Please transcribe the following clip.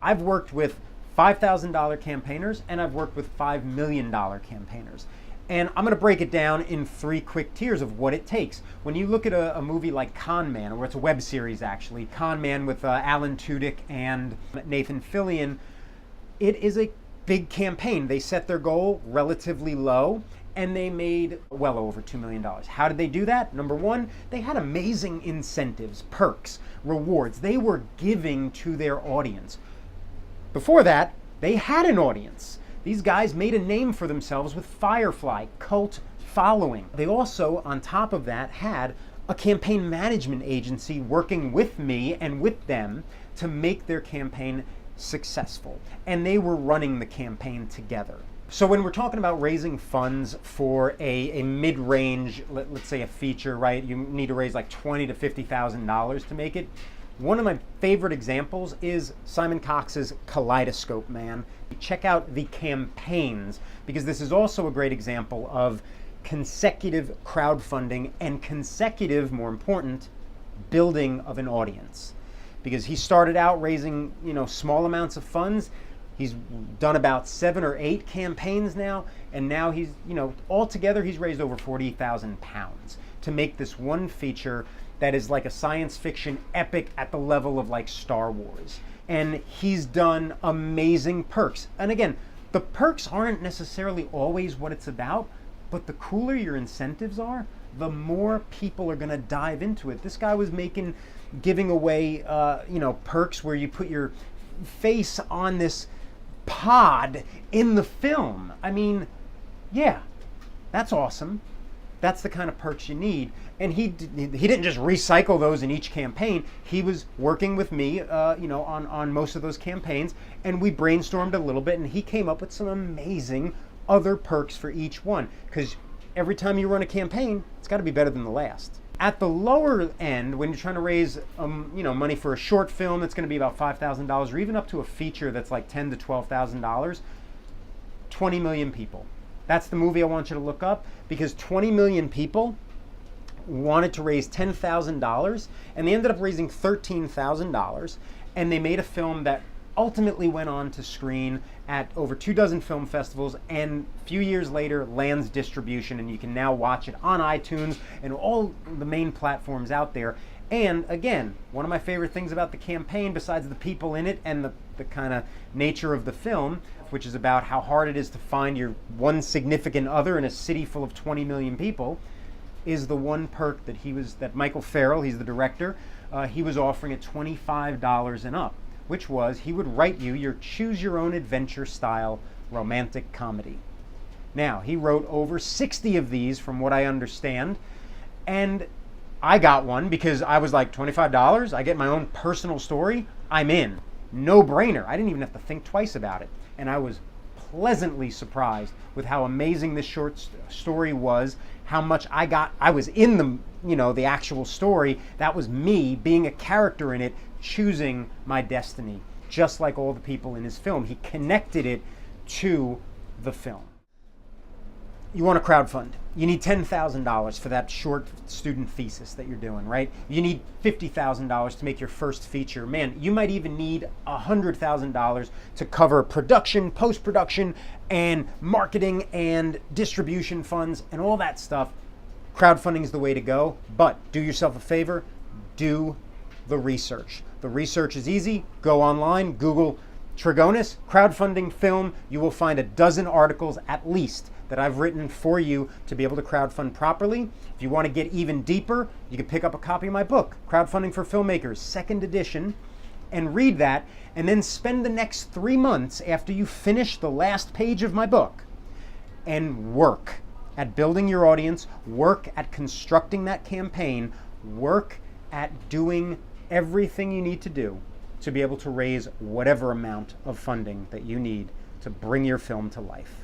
I've worked with $5,000 campaigners and I've worked with $5 million campaigners. And I'm going to break it down in 3 quick tiers of what it takes. When you look at a movie like Con Man, or it's a web series actually, Con Man with Alan Tudyk and Nathan Fillion, it is a big campaign. They set their goal relatively low and they made well over $2 million. How did they do that? Number one, they had amazing incentives, perks, rewards. They were giving to their audience. Before that, they had an audience. These guys made a name for themselves with Firefly, cult following. They also, on top of that, had a campaign management agency working with me and with them to make their campaign successful. And they were running the campaign together. So when we're talking about raising funds for a mid-range, let's say a feature, right? You need to raise like $20,000 to $50,000 to make it. One of my favorite examples is Simon Cox's Kaleidoscope Man. Check out the campaigns, because this is also a great example of consecutive crowdfunding and consecutive, more important, building of an audience. Because he started out raising, small amounts of funds. He's done about 7 or 8 campaigns now, and now he's, altogether he's raised over 40,000 pounds to make this one feature that is like a science fiction epic at the level of like Star Wars. And he's done amazing perks. And again, the perks aren't necessarily always what it's about, but the cooler your incentives are, the more people are gonna dive into it. This guy was giving away, perks where you put your face on this pod in the film. I mean, yeah, that's awesome. That's the kind of perks you need. And he didn't just recycle those in each campaign. He was working with me, on most of those campaigns, and we brainstormed a little bit, and he came up with some amazing other perks for each one. Because every time you run a campaign, it's got to be better than the last. At the lower end, when you're trying to raise, money for a short film that's going to be about $5,000, or even up to a feature that's like $10,000 to $12,000, 20 million people. That's the movie I want you to look up, because 20 million people wanted to raise $10,000, and they ended up raising $13,000, and they made a film that ultimately went on to screen at over 24 film festivals, and a few years later lands distribution, and you can now watch it on iTunes and all the main platforms out there. And again, one of my favorite things about the campaign, besides the people in it and the kind of nature of the film, which is about how hard it is to find your one significant other in a city full of 20 million people, is the one perk that Michael Farrell, he's the director, he was offering at $25 and up, which was he would write you your choose your own adventure style romantic comedy. Now, he wrote over 60 of these from what I understand, and I got one because I was like, $25, I get my own personal story, I'm in. No brainer. I didn't even have to think twice about it. And I was pleasantly surprised with how amazing this short story was, how much I was in the actual story. That was me being a character in it, choosing my destiny, just like all the people in his film. He connected it to the film. You want to crowdfund. You need $10,000 for that short student thesis that you're doing, right? You need $50,000 to make your first feature. Man, you might even need $100,000 to cover production, post-production, and marketing and distribution funds and all that stuff. Crowdfunding is the way to go, but do yourself a favor, do the research. The research is easy. Go online, Google Trigonis, crowdfunding film. You will find a dozen articles at least that I've written for you to be able to crowdfund properly. If you want to get even deeper, you can pick up a copy of my book, Crowdfunding for Filmmakers, 2nd edition, and read that, and then spend the next 3 months after you finish the last page of my book and work at building your audience, work at constructing that campaign, work at doing everything you need to do to be able to raise whatever amount of funding that you need to bring your film to life.